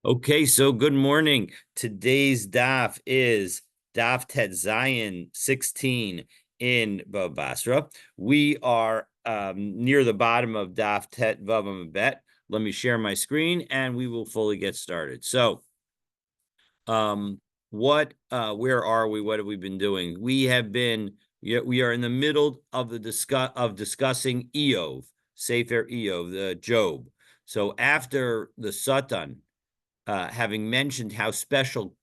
Okay, so good morning. Today's daf is daf Tet Zion 16 in Batra. We are near the bottom of daf Tet Vav Bet. Let me share my screen and we will fully get started. So, where are we? What have we been doing? We are in the middle of discussing Eov, Sefer Eov, the Job. So after the Satan, having mentioned how special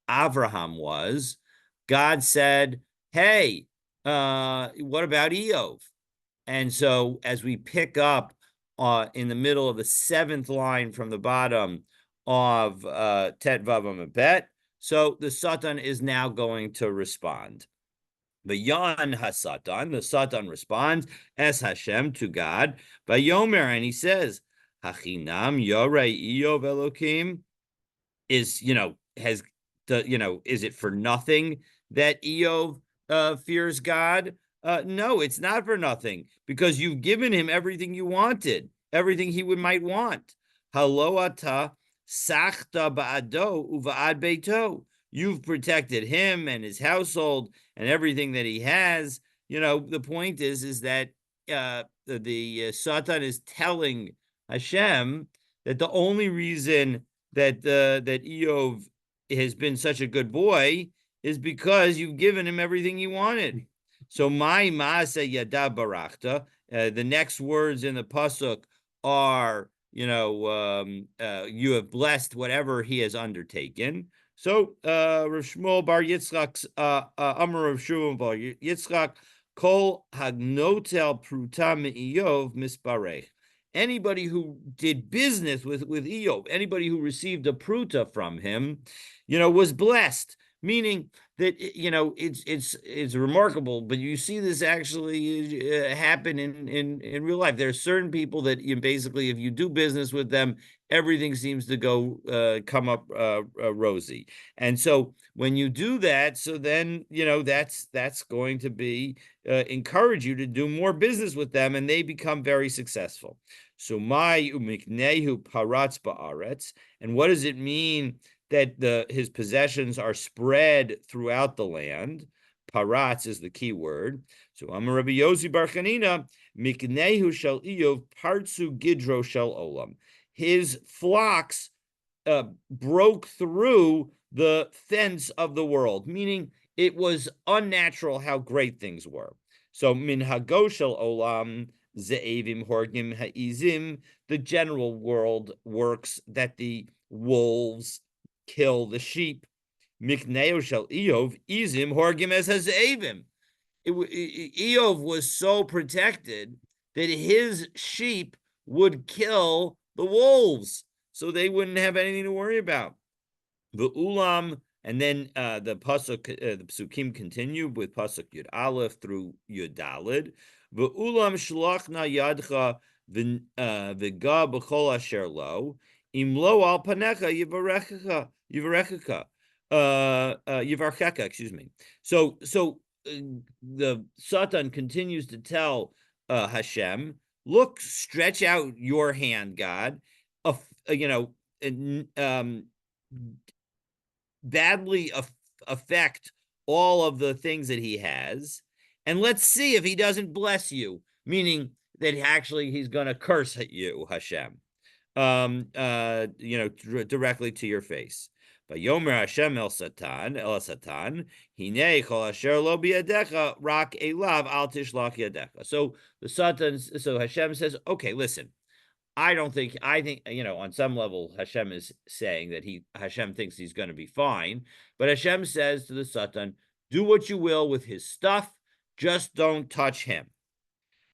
Avraham was, God said, "Hey, what about Eov?" And so, as we pick up in the middle of the seventh line from the bottom of Tet Vavam Bet, so the Satan is now going to respond. The Yan Hasatan, the Satan responds, Es Hashem to God, Vayomer, and he says, Hachinam Yorei Eov Elokim, is has the is it for nothing that Eov fears God? No, it's not for nothing, because you've given him everything you wanted, everything he might want. Haloata sachta ba'ado uva'ad beito. You've protected him and his household and everything that he has. The point is that the Satan is telling Hashem that the only reason that Eov has been such a good boy is because you've given him everything he wanted. So my maasa yada barachta. The next words in the pasuk are, you have blessed whatever he has undertaken. So Rav Shmuel bar Yitzchak, Amar Rav Shmuel bar Yitzchak, kol hagnotel pruta me'iyov misparech. Anybody who did business with Eov, anybody who received a pruta from him, was blessed. Meaning that it's remarkable, but you see this actually happen in real life. There are certain people that basically, if you do business with them, everything seems to come up rosy. And so when you do that, so then that's going to be encourage you to do more business with them, and they become very successful. So my umiknehu paratz ba'aretz, and what does it mean that his possessions are spread throughout the land? Paratz is the key word. So Amar Rabbi Yosi Bar Chanina, miknehu shel Eov partsu gidro shel olam. His flocks broke through the fence of the world, meaning it was unnatural how great things were. So min hagoshel olam ze'evim horgim ha'izim, the general world works that the wolves kill the sheep. Mikneo shel Eov izim horgim es haze'evim. Eov was so protected that his sheep would kill the wolves, so they wouldn't have anything to worry about. The ulam, and then the psukim continue with pasuk Yud Aleph through Yud Daled. The ulam shlachna yadcha v'ga b'chol asher lo imlo al panecha yivarechecha yivarchecha. Excuse me. So the Satan continues to tell Hashem, look, stretch out your hand, God. You know, badly affect all of the things that he has, and let's see if he doesn't bless you, meaning that actually he's going to curse at you, Hashem, directly to your face. But Yomer Hashem el Satan, hine kol asher lo biyadecha rak elav al tishlach yadecha. So Hashem says, okay, listen, I think, on some level, Hashem is saying that Hashem thinks he's going to be fine. But Hashem says to the Satan, do what you will with his stuff, just don't touch him.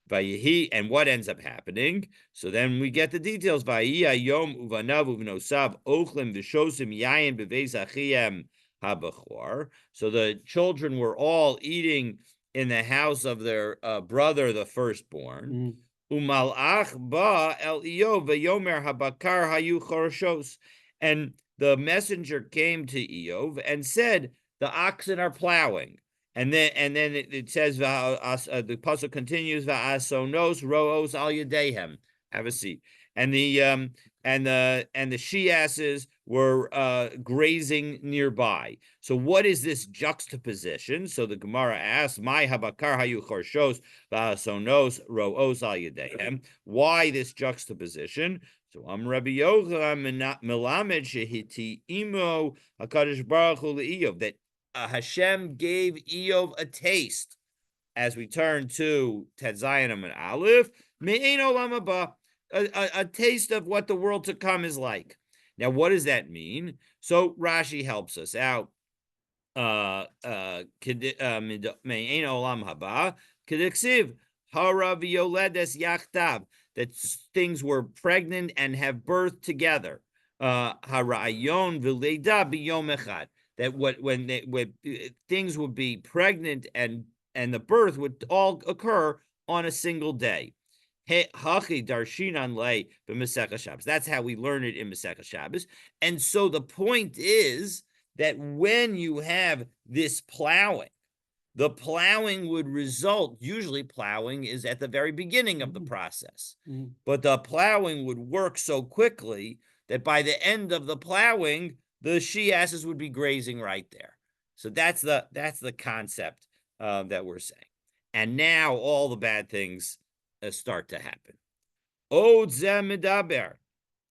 And what ends up happening? So then we get the details. So the children were all eating in the house of their brother, the firstborn. Umalach ba el Eov veyomer habakar hayu chorshos, and the messenger came to Eov and said, the oxen are plowing. And then it says, the pasuk continues, va'asonos roos al yadehem. Have a seat. And the she-asses were grazing nearby. So what is this juxtaposition? So the Gemara asks, "My habakar hayu chorshos v'asonos ro'os al yadehem." Why this juxtaposition? So Rabbi Yochanan melamed shehiti imo hakadosh baruch hu le'Iyov, that Hashem gave Eov a taste. As we turn to Tet Zayin and Aleph, me'ein olam haba, a taste of what the world to come is like. Now, what does that mean? So Rashi helps us out. Me'ein olam haba, k'diksiv hara v'yoledes yachtav, that things were pregnant and have birth together. Harayon v'leida b'yom echad, that when things would be pregnant and the birth would all occur on a single day. That's how we learn it in Masechah Shabbos. And so the point is that when you have this plowing, the plowing would result, usually plowing is at the very beginning of the process, but the plowing would work so quickly that by the end of the plowing, the she-asses would be grazing right there. So that's the concept that we're saying. And now all the bad things start to happen. Od zeh medaber.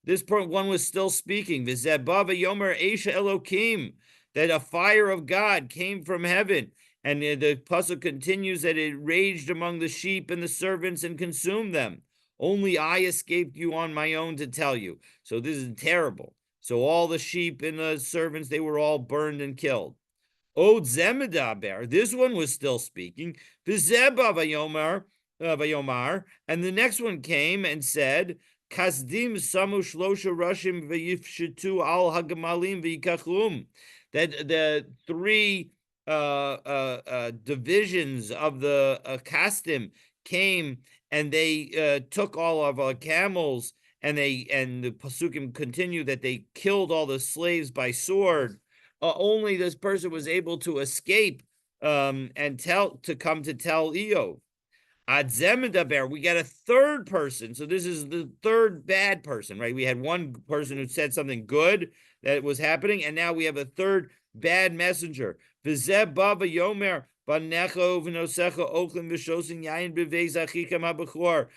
This one was still speaking. V'zeh Bava yomer Eisha Elokim, that a fire of God came from heaven. And the pasuk continues that it raged among the sheep and the servants and consumed them. Only I escaped you on my own to tell you. So this is terrible. So all the sheep and the servants, they were all burned and killed. Od Zemedaber, this one was still speaking. V'zeba vayomar, and the next one came and said, Kasdim samu shlosha rashim v'yifshetu al hagamalim v'yikachum, that the three divisions of the Kasdim came and they took all of our camels, and the Pasukim continue that they killed all the slaves by sword. Only this person was able to escape and come to tell Eov. Ad Zemedaber, we got a third person. So this is the third bad person, right? We had one person who said something good that was happening, and now we have a third bad messenger. V'zeh Bava yomer banecha v'nosecha ochlim v'shosin yayin b'vei zachikam ha'bechor.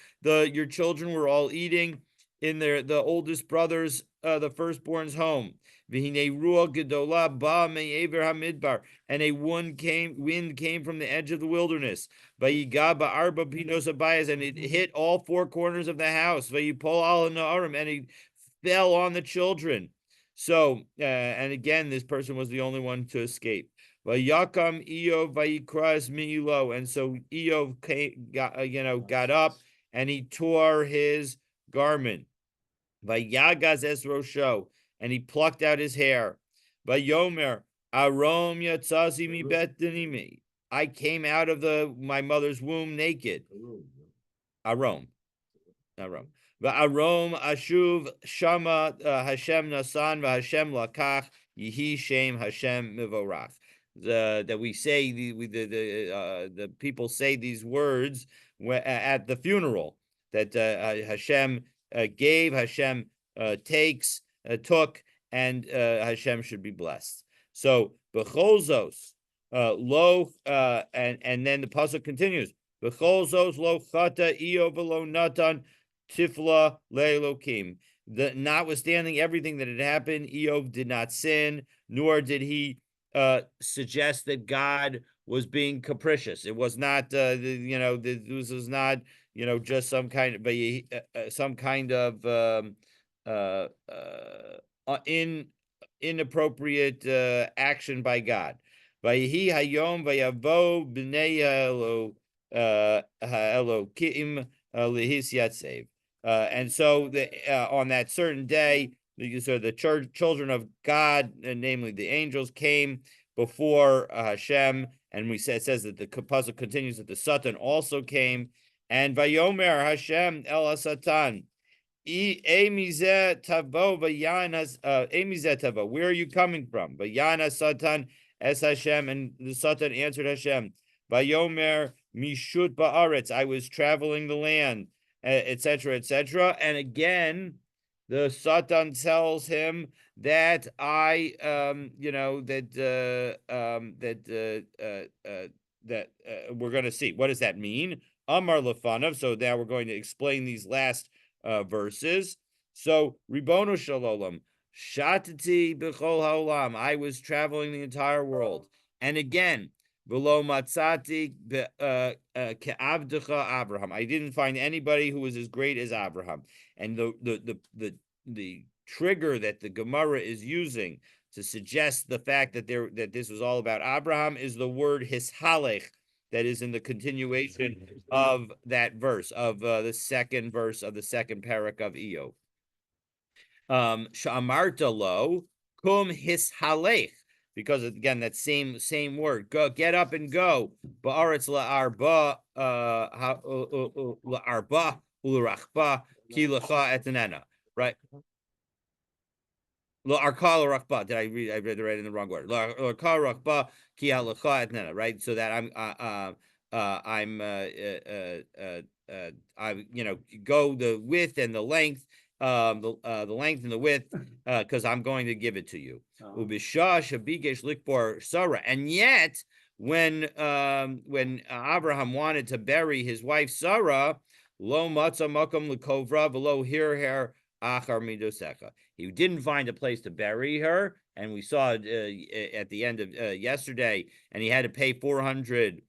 Your children were all eating in the oldest brother's, the firstborn's home. V'hinei ruach gedola ba me'ever hamidbar, and a wind came from the edge of the wilderness. Vayiga ba'arba pinos abayas, and it hit all four corners of the house. Vayipol al na'arim, and it fell on the children. So, and again, this person was the only one to escape. Vayakam Eov vayikras mi'ilo, and so Eov got up and he tore his garment. Vayagaz es rosho, and he plucked out his hair. Vayomer arom yatzazi mi bet dinimi, I came out of my mother's womb naked. Arom. Va'arom ashuv shama Hashem nasan v'Hashem lakach yihi shem Hashem mivorach. That we say the people say these words at the funeral, that Hashem gave, Hashem takes, took, and Hashem should be blessed. So b'cholzos lo, and then the pasuk continues. B'cholzos lo chata Eov v'lo natan tifla le'elokim. Notwithstanding everything that had happened, Eov did not sin, nor did he suggest that God was being capricious. It was not, this was not, just some kind of inappropriate action by God. Vayihi hayom vayavo b'nei Elokim lihis yatsev. And so on that certain day, the children of God, namely the angels, came before Hashem, and it says that the pasuk continues that the Satan also came, and Vayomer Hashem el Satan, where are you coming from? Vayana Satan es Hashem, and the Satan answered Hashem, Vayomer mishut ba'aretz, I was traveling the land, etc., etc. And again, the Satan tells him that we're going to see. What does that mean? Amar Lefanav. So now we're going to explain these last verses. So Ribono Shalom, Shatati B'chol Haolam. I was traveling the entire world, and again, below Matzati Ke'avdecha Abraham. I didn't find anybody who was as great as Abraham. And the trigger that the Gemara is using to suggest the fact that this was all about Abraham is the word hishalech that is in the continuation of that verse of the second verse of the second parak of Iyov. Sha'amarta lo kum hishalech, because again that same word, go, get up and go. Ba'aretz la'arba la'arba ul'rachba ki lecha etanena. Right. Lo arkal rakba. Did I read? I read it right in the wrong word. Lo arkal rakba ki halacha etnana. Right. So that I go the width and the length, the length and the width, because I'm going to give it to you. Ubisha shabigesh likbor Sarah. And yet, when Abraham wanted to bury his wife Sarah, lo matza makam lekovra below here achar midosecha. He didn't find a place to bury her, and we saw it at the end of yesterday, and he had to pay 400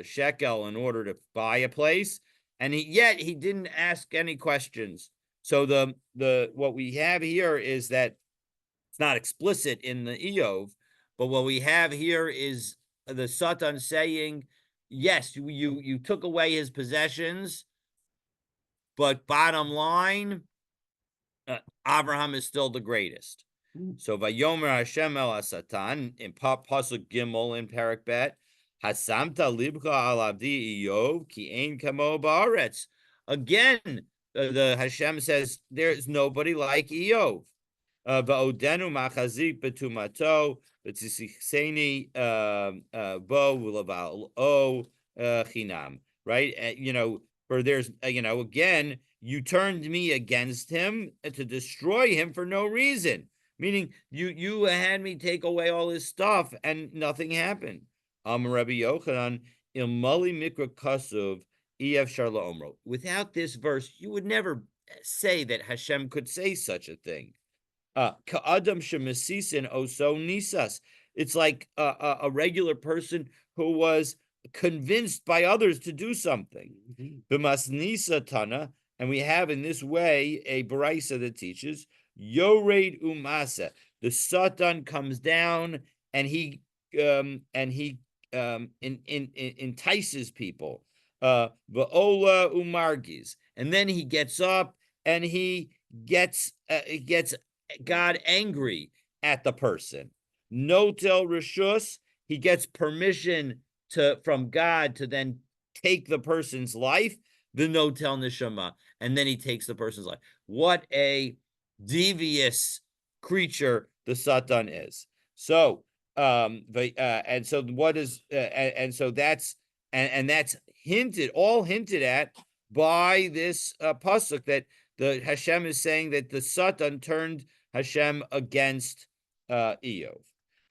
shekel in order to buy a place, and yet he didn't ask any questions. So the what we have here is that it's not explicit in the Iyov, but what we have here is the Satan saying, yes, you took away his possessions, but bottom line, Abraham is still the greatest. So Vayomer Hashem el Satan in pasuk Gimel in Parak Bet, Hasamta libcha al abdi Iyov ki ein kamo ba'aretz. Again, the Hashem says there's nobody like Iyov. Va'odenu machazik betumato v'tzisichseni bo v'laval o chinam. Right? For there's again, you turned me against him to destroy him for no reason. Meaning you had me take away all his stuff and nothing happened. Rabbi Yochanan ilmali mikra kasuv ef sharla omro. Without this verse, you would never say that Hashem could say such a thing. Ka'adam shemasisin oso nisas. It's like a regular person who was convinced by others to do something. B'masnisa tana, and we have in this way a baraisa that teaches yored umasa. The Satan comes down and he entices people. Va'ola umargis, and then he gets up and he gets God angry at the person. Notel rishus, he gets permission from God to then take the person's life. The notel neshama, and then he takes the person's life. What a devious creature the Satan is. So, and so what is, and so that's hinted at by this pasuk that the Hashem is saying that the Satan turned Hashem against Iyov.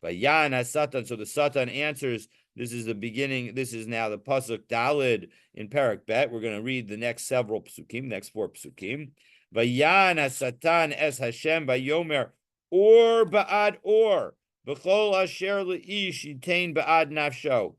Vayana Satan. So the Satan answers. This is the beginning. This is now the pasuk Dalid in Parak Bet. We're going to read the next several psukim, next 4 psukim. Vayana Satan es Hashem vayomer or ba'ad or v'chol asher leish yitain ba'ad nafsho.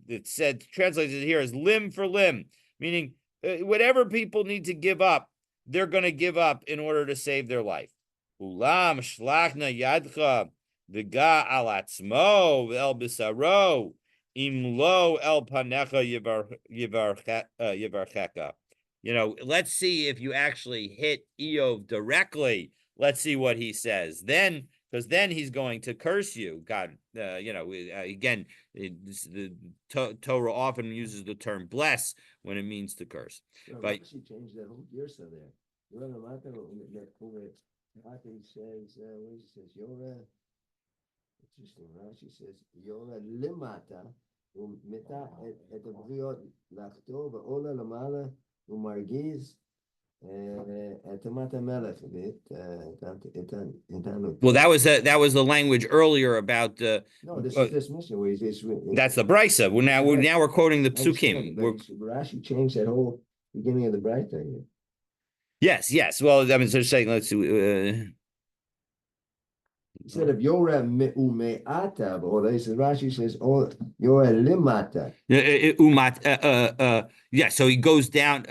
It said translated here as limb for limb, meaning whatever people need to give up, they're going to give up in order to save their life. Ulam shlachna yadcha v'ga al atzmo el bisaro imlo el panecha yivarcheka. Let's see if you actually hit Iyov directly. Let's see what he says. Then, because then he's going to curse you. God, again, the Torah often uses the term bless when it means to curse. But she changed that whole girsa there. Rashi says, Yora, interesting, Rashi says, Yora limata, ומתה את הבריות לחטוא ועולה למעלה ומרגיז את אמת המלך Well, איתנותו. that was the language earlier about No, this uh, is this mission where he's that's the brisa. Well, now we're quoting the I understand, psukim. but Rashi changed that whole beginning of the bright thing. Yes. Well, I mean, so saying, let's see. He said if Yoreh ume'ata, or he says Rashi says, oh, Yoreh limata. Umat, yeah. So he goes down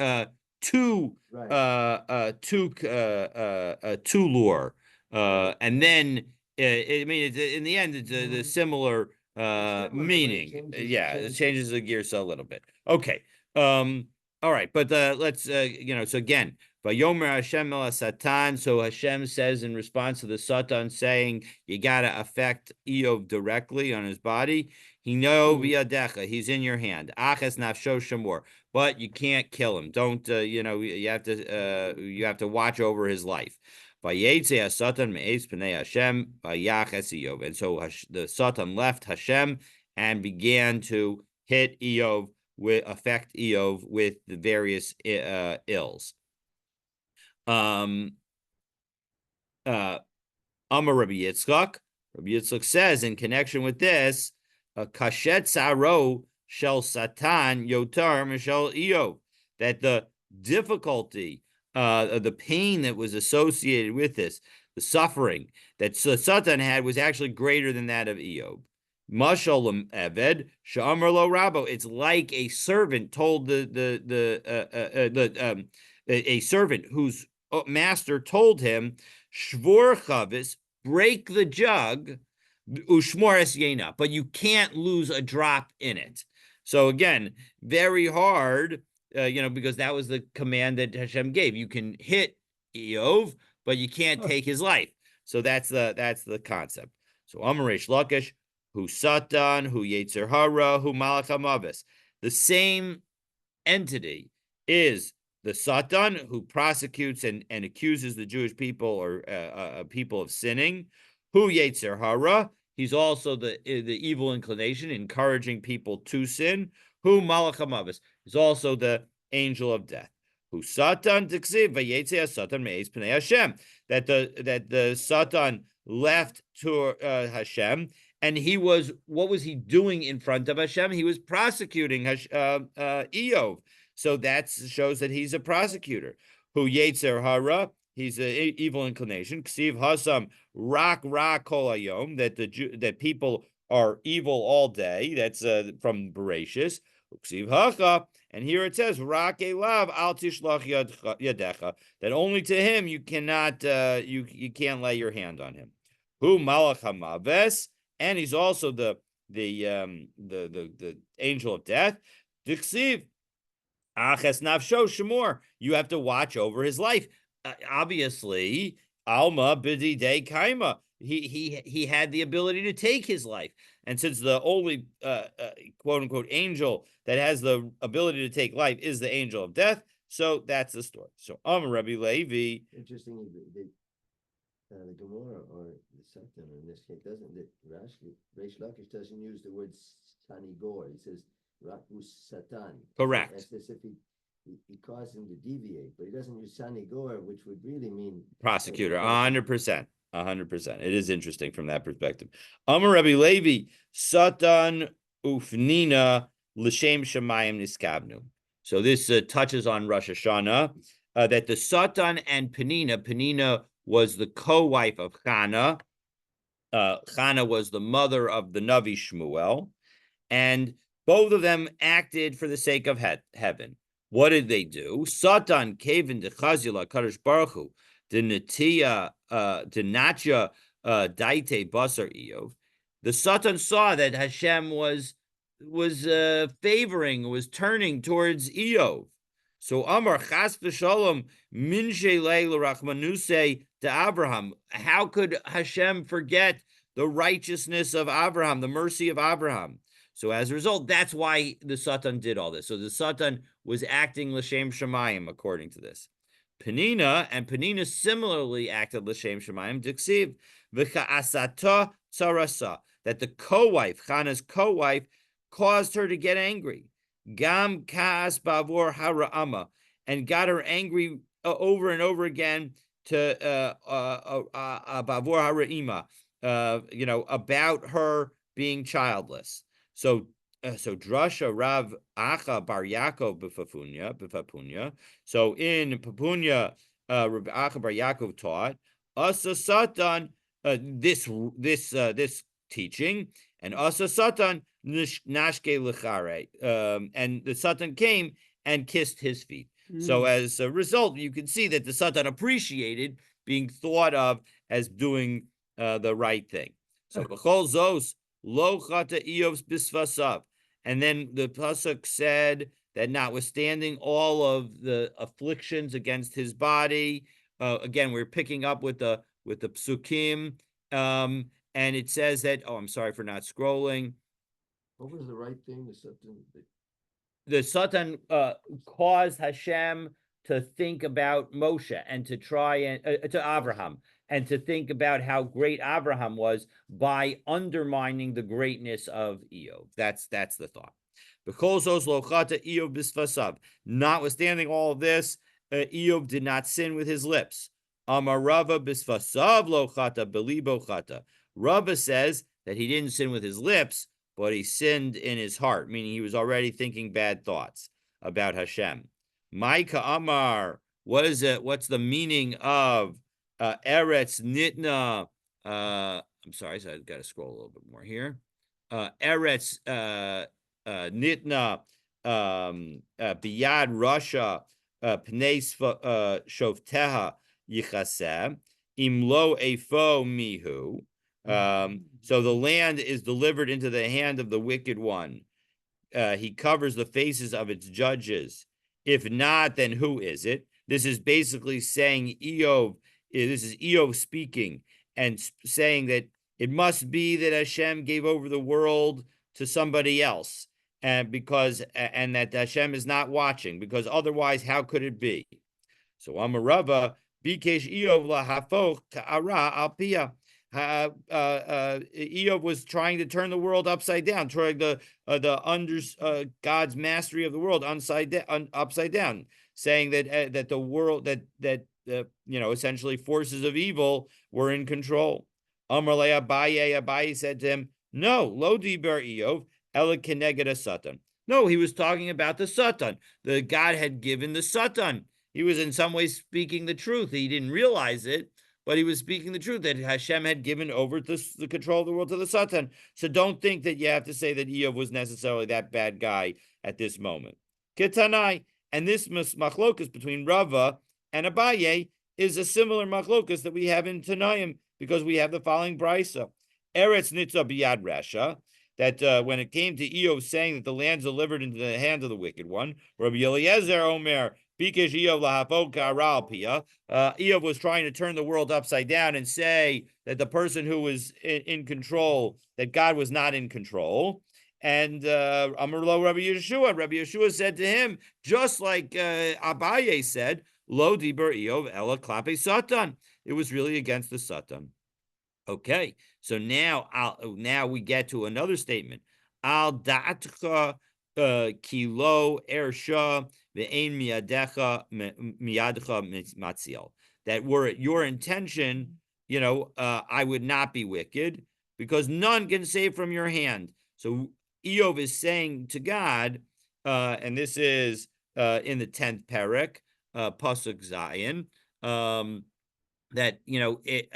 to Right. to lure, Right. and then I mean, in the end, it's the similar Similar, but it meaning. Yeah, it changes the gears a little bit. Okay. All right, but let's so again, Vayomer Hashem el Satan. So Hashem says in response to the Satan saying, you gotta affect Eov directly on his body. He know biyadecha, he's in your hand. Aches nafsho shamor, but you can't kill him. Don't you have to watch over his life. Vayetze Satan me'ez pnei Hashem vayaches Eov, and so the Satan left Hashem and began to hit Eov affect Eov with the various ills. Amar Rabbi Yitzchak. Rabbi Yitzchak says in connection with this, kashet saro shel satan yotar mishel Eov, that the difficulty, the pain that was associated with this, the suffering that Satan had was actually greater than that of Eov. Mashal Eved Shamar Lo Rabo. It's like a servant told a servant whose master told him, Shvor Chavis, break the jug, Ushmor Es Yena, but you can't lose a drop in it. So again, very hard, because that was the command that Hashem gave. You can hit Eov, but you can't take his life. So that's the concept. So Amaresh Lakish, who Satan, who Yetzer Hara, who Malach HaMavis. The same entity is the Satan, who prosecutes and accuses the Jewish people or people of sinning. Who Yetzer Hara, he's also the evil inclination, encouraging people to sin. Who Malach HaMavis is also the angel of death. Who Satan Tiksiv Vayetze Satan Me'ez Pnei Hashem, that the Satan left to Hashem. And what was he doing in front of Hashem? He was prosecuting Eov. So that shows that he's a prosecutor. Who Yetzer Hara, he's an evil inclination. Ksiv Hasam Rak Kol Hayom, that people are evil all day. That's from Bereshis. Ksiv Hacha, and here it says Rak Elav Al Tishlach Yadecha, that only to him you cannot you can't lay your hand on him. Who Malach HaMaves, and he's also the angel of death. Diksiv Aches Nafsho Shemor, you have to watch over his life. Obviously, Alma Bidi De Kaima, he had the ability to take his life, and since the only quote unquote angel that has the ability to take life is the angel of death, so that's the story. So Rabbi Levi. Interesting, the Gemara or the Satan in this case doesn't. Reish Lakish doesn't use the word sanigor. He says Rakus Satan. Correct. That's as if he caused him to deviate, but he doesn't use sanigor, which would really mean prosecutor. 100%. 100%. It is interesting from that perspective. Amar Rabbi Levi, Satan ufnina l'shem shemayim niskabnu. So this touches on Rosh Hashanah, that the Satan and Penina was the co-wife of Chana. Chana was the mother of the Navi Shmuel, and both of them acted for the sake of heaven. What did they do? Satan kevin dechazila kadosh baruch hu denatia denacha daite basar Eov. The Satan saw that Hashem was favoring, was turning towards Eov. So Amar Chas v'Shalom Minshe Rachmanuse to Abraham. How could Hashem forget the righteousness of Abraham, the mercy of Abraham? So as a result, that's why the Satan did all this. So the Satan was acting l'shem shemayim according to this. Penina similarly acted l'shem shemayim. Diksiv v'cha'asata tzarasa, that the co-wife, Chana's co-wife, caused her to get angry. Gam Kaas Bavor Hara'ama, and got her angry over and over again to Bavor Hara'ima, about her being childless. So Drasha Rav Acha Bar Yaakov B'Fapunya. So in Papunya, Rav Acha Bar Yaakov taught Asa Satan this teaching, and Asa Satan Nashke Lechare, and the Satan came and kissed his feet. So as a result, you can see that the Satan appreciated being thought of as doing the right thing. So B'chol Zos Lo Chata Eov's Bisvasav. And then the pasuk said that notwithstanding all of the afflictions against his body, again we're picking up with the psukim, and it says that. Oh, I'm sorry for not scrolling. What was the right thing? The Satan caused Hashem to think about Moshe and to try and to Abraham, and to think about how great Abraham was by undermining the greatness of Eov. That's the thought. Notwithstanding all of this, Eov did not sin with his lips. Amarava bisfasav lo chata belibo chata. Rava says that he didn't sin with his lips, but he sinned in his heart, meaning he was already thinking bad thoughts about Hashem. Maika Amar, what is it? What's the meaning of Eretz Nitna? I'm sorry, so I've got to scroll a little bit more here. Eretz Nitna Biyad Russia Pneis Shovteha Yichaseh Imlo Efo Mihu. So the land is delivered into the hand of the wicked one. He covers the faces of its judges. If not, then who is it? This is basically saying Eov. This is Eov speaking and saying that it must be that Hashem gave over the world to somebody else, and that Hashem is not watching, because otherwise, how could it be? So Amarava Bikesh Eov lahafoch ta'ara al piyah. Eov was trying to turn the world upside down, trying God's mastery of the world upside down, saying that the world that essentially forces of evil were in control. Amar le Abaye said to him, "No, lo diber Eov ela keneged Satan." No, he was talking about the Satan. The God had given the Satan. He was in some ways speaking the truth. He didn't realize it, but he was speaking the truth, that Hashem had given over the control of the world to the Satan. So don't think that you have to say that Eov was necessarily that bad guy at this moment. Ketanai, and this machlokus between Rava and Abaye is a similar machlokus that we have in Tanaim, because we have the following brisa. Eretz Nitza Biyad Rasha, that when it came to Eov saying that the land's delivered into the hand of the wicked one, Rabbi Eliezer Omer, Eov was trying to turn the world upside down and say that the person who was in control, that God was not in control. And Amarlo Rabbi Yeshua said to him, just like Abaye said, Lo diber Eov ela klape Satan. It was really against the Satan. Okay, so now we get to another statement. Al da'atcha kilo ersha ve'ein miyadcha matziel. That were it your intention, I would not be wicked, because none can save from your hand. So Eov is saying to God, and this is in the 10th perek, pasuk Zayin, that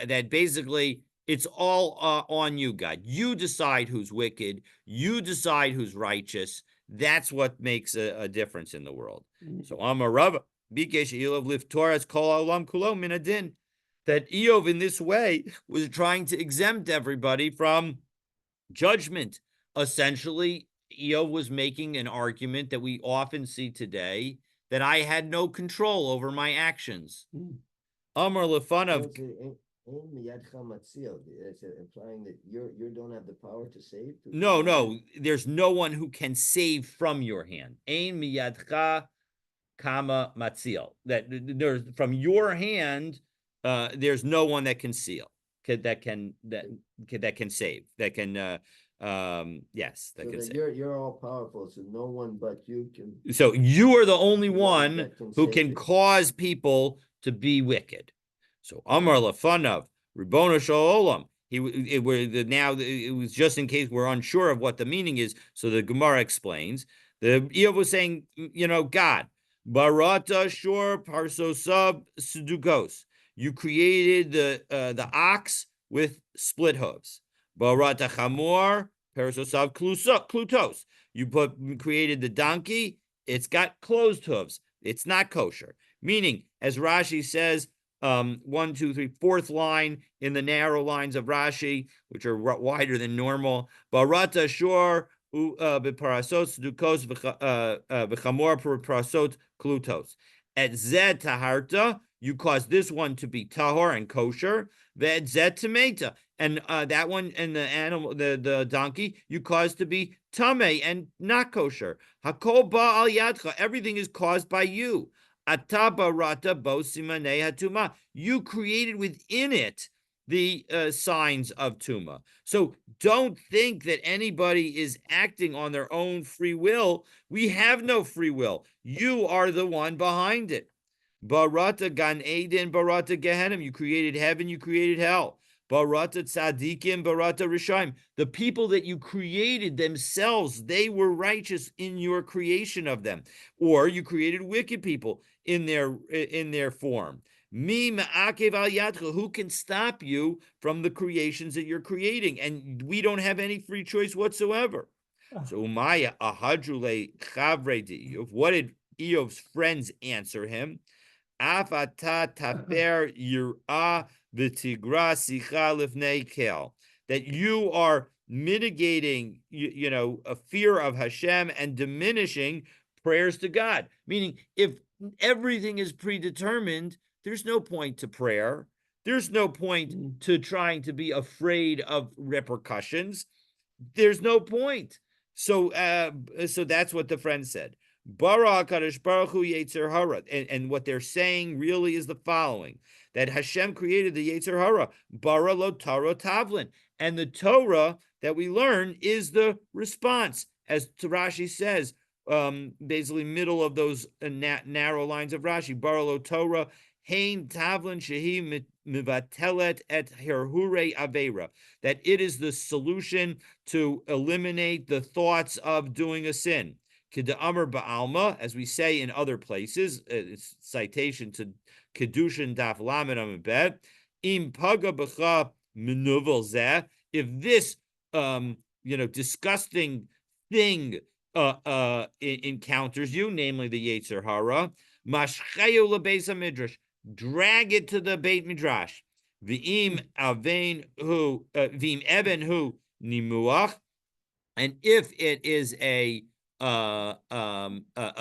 that basically it's all on you, God. You decide who's wicked. You decide who's righteous. That's what makes a difference in the world. So Amarava Bikesh Eov lift Torah's kol olam kulo min adin. That Eov in this way was trying to exempt everybody from judgment. Essentially, Eov was making an argument that we often see today, that I had no control over my actions. Amar Lefanav. It's implying that you don't have the power to save. No, there's no one who can save from your hand. Ein miyadcha kama matzil. That there's from your hand, there's no one that can seal, that can save, that can Yes, that So can that say. you're all powerful, so no one but you can So you are the only one one that can who save can it. cause people to be wicked. So Amar Lafanav, Ribono Shalom. It was just in case we're unsure of what the meaning is. So the Gemara explains. The Eov was saying, God, Barata Shor Parsosab Sudukos. You created the ox with split hooves. Barata Chamor Parsosav Klutos. You created the donkey, it's got closed hooves. It's not kosher. Meaning, as Rashi says, one, two, three, fourth line in the narrow lines of Rashi, which are wider than normal. Barata shor beparasot dukos v'chamor parasot klutos. At zed taharta, you cause this one to be tahor and kosher. Ved zed tameta, and that one and the animal, the donkey, you cause to be tame and not kosher. Hakol ba al yadcha, everything is caused by you. Ataba rata bo simanei hatuma, you created within it the signs of tuma. So don't think that anybody is acting on their own free will. We have no free will. You are the one behind it. Barata Gan Eden, Barata Gehenim. You created heaven, you created hell. Barata Tzadikim, Barata Rishaim. The people that you created themselves, they were righteous in your creation of them. Or you created wicked people in their form. Mi ma'akev al yadcha. Who can stop you from the creations that you're creating? And we don't have any free choice whatsoever. So Umaya ahadrule chavre de Eov. What did Eov's friends answer him? Afata tafer yirah v'tigra sicha lifnei kel. That you are mitigating, a fear of Hashem and diminishing prayers to God. Meaning, if everything is predetermined, there's no point to prayer. There's no point to trying to be afraid of repercussions. There's no point. So that's what the friend said. Bara Kadosh Baruch Hu Yetzer Hara, and what they're saying really is the following: that Hashem created the Yetzer Hara, Bara Lo Torah Tavlin, and the Torah that we learn is the response, as Rashi says, basically middle of those narrow lines of Rashi. Bara Lo Torah Hein Tavlin Shehi Mivatelet et Herhure Avera, that it is the solution to eliminate the thoughts of doing a sin. K'da'amar ba'alma, as we say in other places, it's citation to Kedushin Daf Lamed Amabet, im paga b'cha menuvel zeh, if this, disgusting thing encounters you, namely the Yetzer Hara, mashcheyu lebeis midrash, drag it to the Beit Midrash. V'im even hu nimuach, and if it is a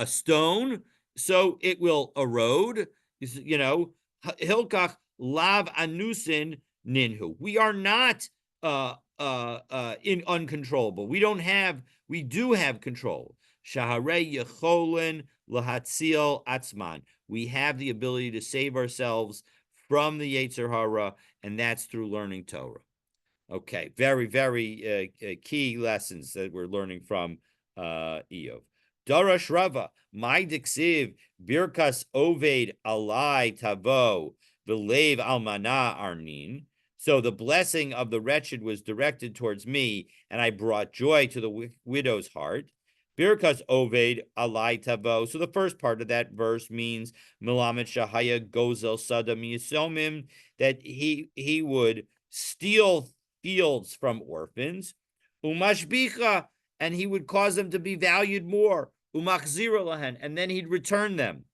stone, so it will erode. Hilkach lav anusin ninhu. We are not in uncontrollable. We do have control. Shaharei yecholin lahatzil atzman. We have the ability to save ourselves from the Yetzer Hara, and that's through learning Torah. Okay, very, very key lessons that we're learning from Eov. Darash Rava, my diksiv, birkas oved alai tavo, v'lev almana arnin. So the blessing of the wretched was directed towards me, and I brought joy to the widow's heart. Birkas oved alai tavo. So the first part of that verse means milamet shahaya gozel sadam yisomim, that he would steal fields from orphans, umashbicha, and he would cause them to be valued more, umachzira lahen, and then he'd return them,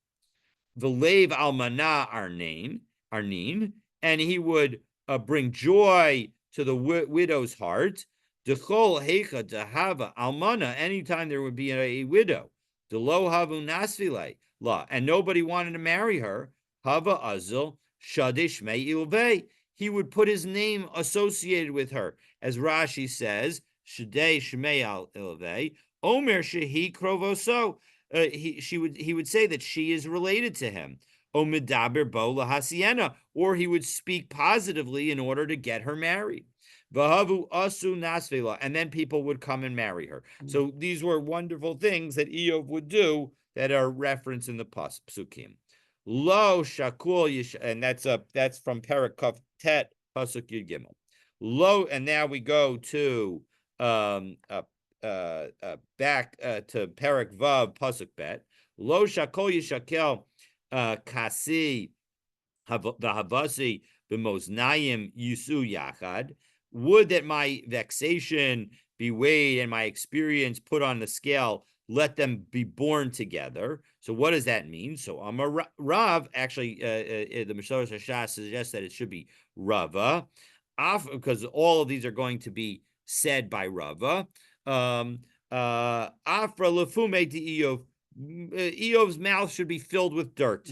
v'lev almana arnin, and he would bring joy to the widow's heart, dechol hecha dehava almana, anytime there would be a widow, delo havu nasvile la, and nobody wanted to marry her, hava azil shadish me'ilvei, he would put his name associated with her, as Rashi says, Shadei Shmei al Ilvei, Omer Shehi Krovoso. He would say that she is related to him. Omedaber Bo Lahasiena, or he would speak positively in order to get her married. Vahavu asu nasvela, and then people would come and marry her. So these were wonderful things that Eov would do that are referenced in the psukim. Lo shakul yish, and that's from Parakuf Tet pasuk Yud Gimel. Lo, and now we go to back to Parak Vav pasuk Bet. Lo shakol yishakel kasi the b'moznayim yusu yachad. Would that my vexation be weighed and my experience put on the scale. Let them be born together. So what does that mean? So Amar Rav, actually, the Mishloach Hashas suggests that it should be Rava, because all of these are going to be said by Rava. Afra lefume to Eov. Eov's mouth should be filled with dirt.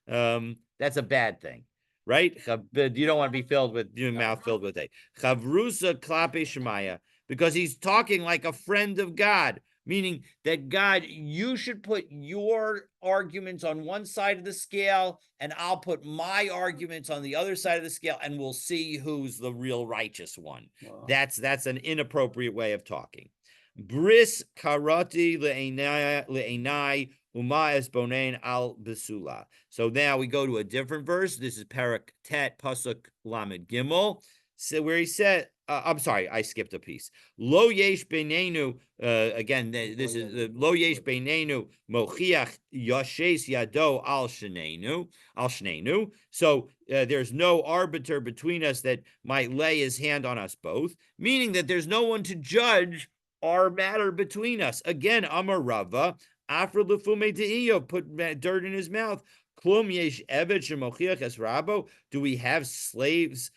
That's a bad thing, right? You don't want to be filled with your mouth filled with a chavrusa klape shemaya, because he's talking like a friend of God, meaning that God, you should put your arguments on one side of the scale, and I'll put my arguments on the other side of the scale, and we'll see who's the real righteous one. Wow. That's an inappropriate way of talking. Bris karati le'enai Uma esbonein al besula. So now we go to a different verse. This is Parak Tet Pasuk Lamed Gimel. So where he said, I'm sorry, I skipped a piece. Lo yesh beinenu. Again, this is lo yesh beinenu mochiach yashes yado al shnenu. So there's no arbiter between us that might lay his hand on us both, meaning that there's no one to judge our matter between us. Again, Amar Rava. After lefume to put dirt in his mouth. Klum yesh eved shemochiach es rabo. Do we have slaves,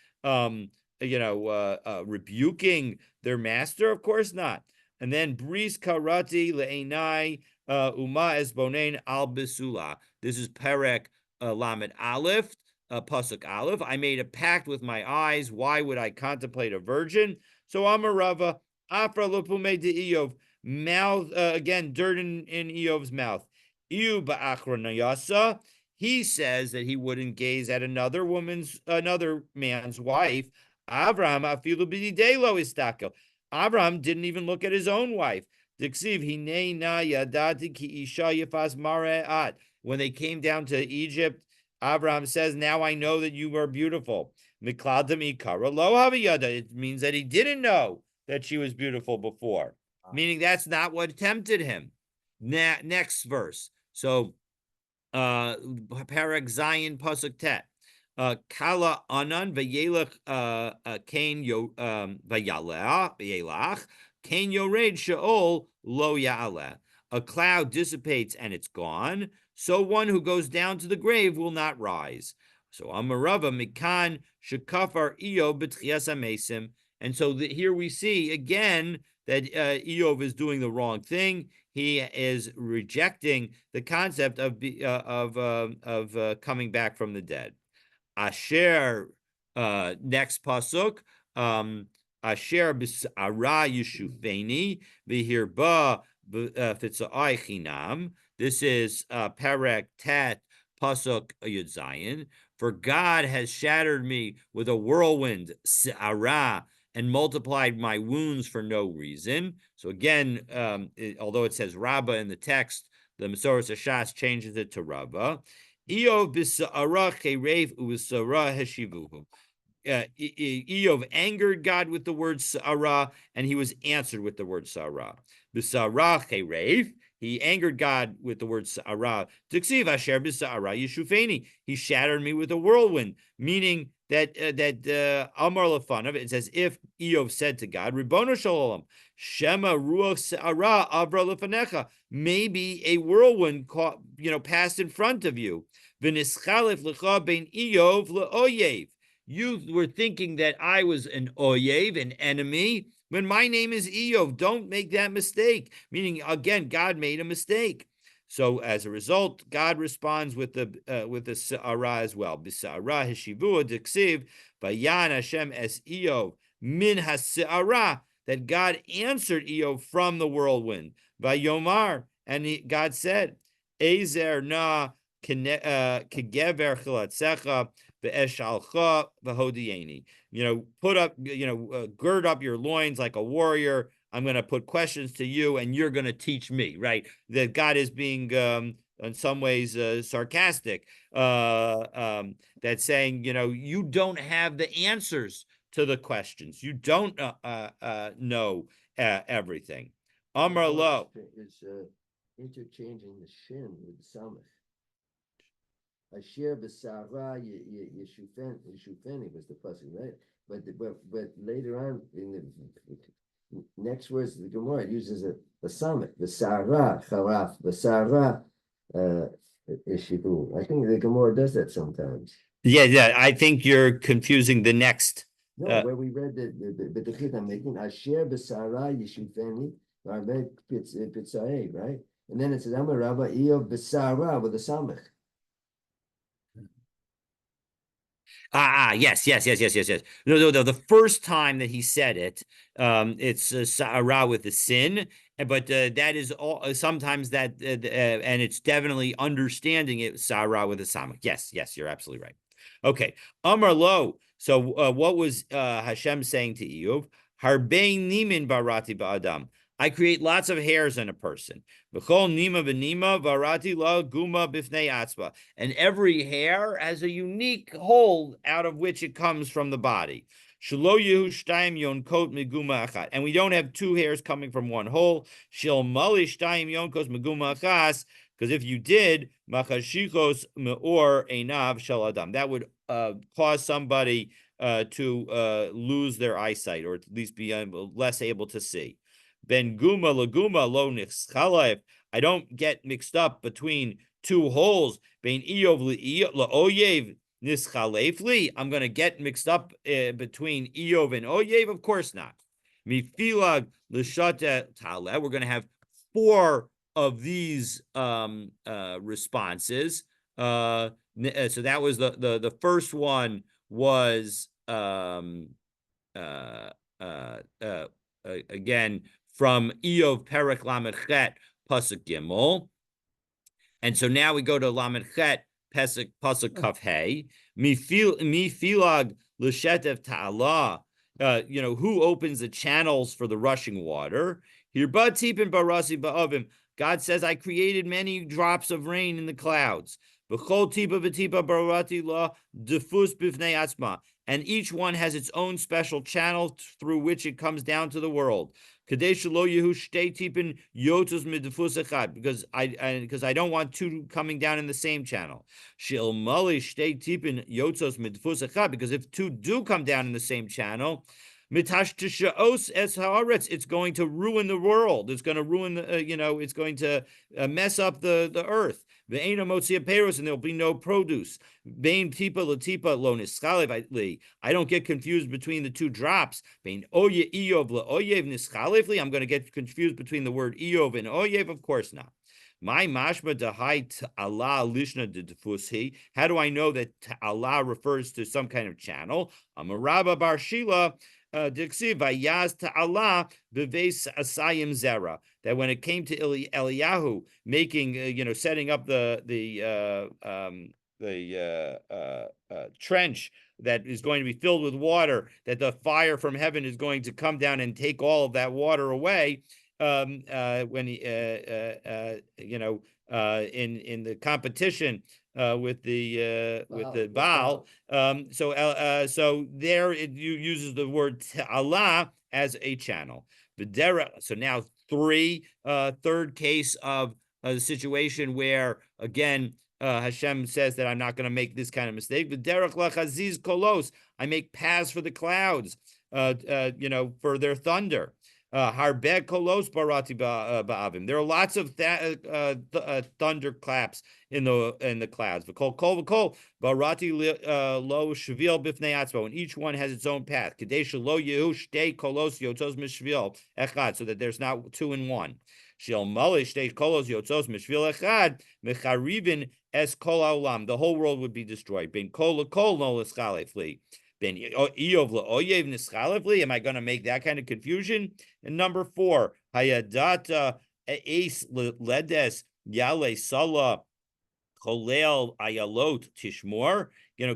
rebuking their master? Of course not. And then bris karati le'enai uma esbonein al besula. This is Perek Lamed Aleph, pasuk Aleph. I made a pact with my eyes. Why would I contemplate a virgin? So Amar Rava. After lefume to mouth, again, dirt in Eov's mouth. Ew ba'achronayasa. He says that he wouldn't gaze at another man's wife. Avraham afilu b'didelo istakel. Avraham didn't even look at his own wife. Diksiv hinei na yadati ki isha yifas mare'at. When they came down to Egypt, Avraham says, "Now I know that you are beautiful." Mikladam ikara lo haviyada. It means that he didn't know that she was beautiful before. Meaning that's not what tempted him. Next verse. So, Parak Zion Pasuk Tet. Kala anan vayelach kain vayalach kain yored sheol lo ya'aleh. A cloud dissipates and it's gone, so one who goes down to the grave will not rise. So Amarava mikan shekafar Eov b'tchias amesim. And so here we see again that Eov is doing the wrong thing. He is rejecting the concept of coming back from the dead. Asher, next pasuk, Asher b'sa'ara yishufeni v'hirba v'fitza'ai chinam. This is Perek Tet pasuk Yud Zayin. For God has shattered me with a whirlwind, sa'ara, and multiplied my wounds for no reason. So again, although it says Rabba in the text, the Masoros Hashas changes it to Rabba. Eov b'sa'ara cherev u'b'sa'ara heshivuhu. Eov angered God with the word sa'ara, and he was answered with the word sa'ara. B'sa'ara cherev. He angered God with the word sa'ara. T'ksiv asher b'sa'ara yishufeni. He shattered me with a whirlwind, meaning that Amar Lefanav, it's as if Eov said to God, Ribono Shalom, Shema Ruach Sa'ara Avra Lefanecha. Maybe a whirlwind passed in front of you. V'nischalef lecha bein Eov le'oyev. You were thinking that I was an oyev, an enemy, when my name is Eov. Don't make that mistake. Meaning, again, God made a mistake. So as a result, God responds with the sa'ara as well. B'sa'ara heshivua diksiv vayan Hashem es Eov min hasa'ara, that God answered Eov from the whirlwind. Vayomar, and God said, Ezer na kegever chilatzecha ve'eshalcha v'hodieni. Put up, gird up your loins like a warrior. I'm going to put questions to you, and you're going to teach me, right? That God is being, in some ways, sarcastic. That's saying, you don't have the answers to the questions. You don't know everything. Amar lo. Is interchanging the shin with the samach. Asher b'sara yeshufeni was the pasuk, right? But later on in the next words of the Gemara, it uses a samach, b'sara charaf, b'sara ishivu. I think the Gemara does that sometimes. Yeah. I think you're confusing the next. No, where we read the I'm making Asher b'sara yeshufeni v'arved pitzae, right? And then it says Amar Rabba Eov b'sara with a samach. Yes. No. The first time that he said it, it's Sa'ara with the sin, but that is all. Sometimes that, and it's definitely understanding it Sa'ara with the samach. Yes, you're absolutely right. Okay, Amar lo. So, what was Hashem saying to Eov? Harbein nimin barati ba'adam. I create lots of hairs in a person. V'chol nima v'nima varati la guma bifnei atzma. And every hair has a unique hole out of which it comes from the body. Shelo yehu shtayim yonkot miguma achat. And we don't have two hairs coming from one hole. Shel mali shtayim yonkos miguma achas. Because if you did, machashikos meor einav shel adam. That would cause somebody to lose their eyesight, or at least be less able to see. Ben guma laguma lo nischalef. I don't get mixed up between two holes. Ben Eov laoyev nischalefli. I'm going to get mixed up between Eov and Oyev? Of course not. Mifilag l'shata tale. We're going to have 4 of these responses. So that was the first one was again from Eov Perek Lamed Chet Pasuk Gimel, and so now we go to Lamed Chet Pasuk Kaf Hey. Mifilag l'shetev ta'ala. Who opens the channels for the rushing water? Hirba tipin barasi ba'avim. God says, I created many drops of rain in the clouds. V'chol tipa v'tipa barati la defus b'fnei atzma. And each one has its own special channel through which it comes down to the world. Because I don't want 2 coming down in the same channel. Because if 2 do come down in the same channel, it's going to ruin the world. It's going to ruin, it's going to mess up the earth. And there'll be no produce. I don't get confused between the 2 drops. I'm going to get confused between the word Eov and Oyev? Of course not. My mashma dahai Allah lishna defusi. How do I know that Allah refers to some kind of channel? I'm a Rabba Bar Shila. That when it came to Eliyahu making, setting up the trench that is going to be filled with water, that the fire from heaven is going to come down and take all of that water away. When he, in the competition with the Baal. So there it uses the word Allah as a channel. So now third case of a situation where again Hashem says that I'm not going to make this kind of mistake. V'derech lachaziz kolos. I make paths for the clouds, for their thunder. Harbeh kolos barati ba'avim. There are lots of thunder claps in the clouds. V'kol barati lo shvil b'fnei atzmo, and each one has its own path. Kadesh lo yehu shtei kolos yotzos mishvil echad, so that there's not 2 in 1. Shel malish shtei kolos yotzos mishvil echad mecharivin es kol haolam. The whole world would be destroyed. Ben kol lekol no l'schalefli. Ben Eov la'oyev nischalefli. Am I going to make that kind of confusion? And number 4, hayadata eis ledes yale sala Kolel ayalot tishmor.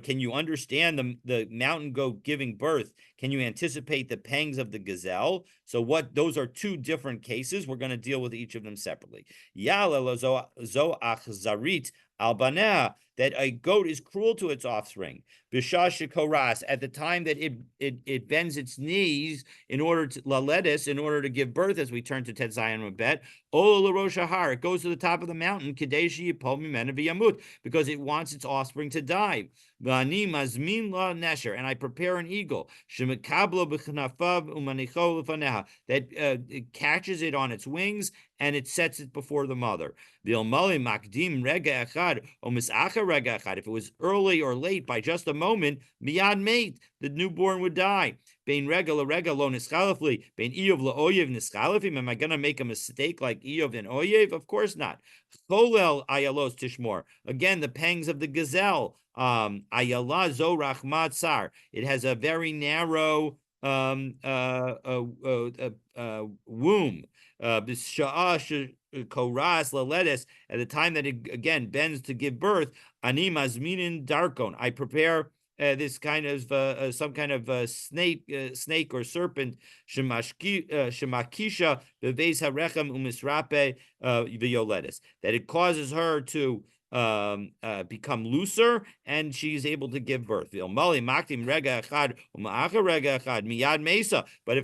Can you understand the mountain goat giving birth? Can you anticipate the pangs of the gazelle? So those are two different cases. We're going to deal with each of them separately. Yalel zo achzarit albanah, that a goat is cruel to its offspring. Bishash koras, at the time that it bends its knees in order to laledes, in order to give birth, as we turn to Tet Zion Mabet. Ola Rosh Har, it goes to the top of the mountain, Kadeshi Yipol Mimena V'Yamut, because it wants its offspring to die. V'ani mazmin la nesher, and I prepare an eagle, Shemekablo b'chnafav umanicho l'faneha, that it catches it on its wings and it sets it before the mother. V'ilmali makdim rega echad o misacha rega echad. If it was early or late by just a moment, miyad mate, the newborn would die. Bein rega la rega lo nischalafli, bein Iyov la oyev nischalafim. Am I going to make a mistake like Iyov and Oyev? Of course not. Cholel ayalos tishmor. Again, the pangs of the gazelle. Ayala zo rachmat sar. It has a very narrow womb. Koras laledes, at the time that it again bends to give birth, ani mazminin darkon. I prepare this kind of some kind of snake or serpent, shemakisha beves harechem umisrape v'yoledes, that it causes her to become looser, and she's able to give birth. But if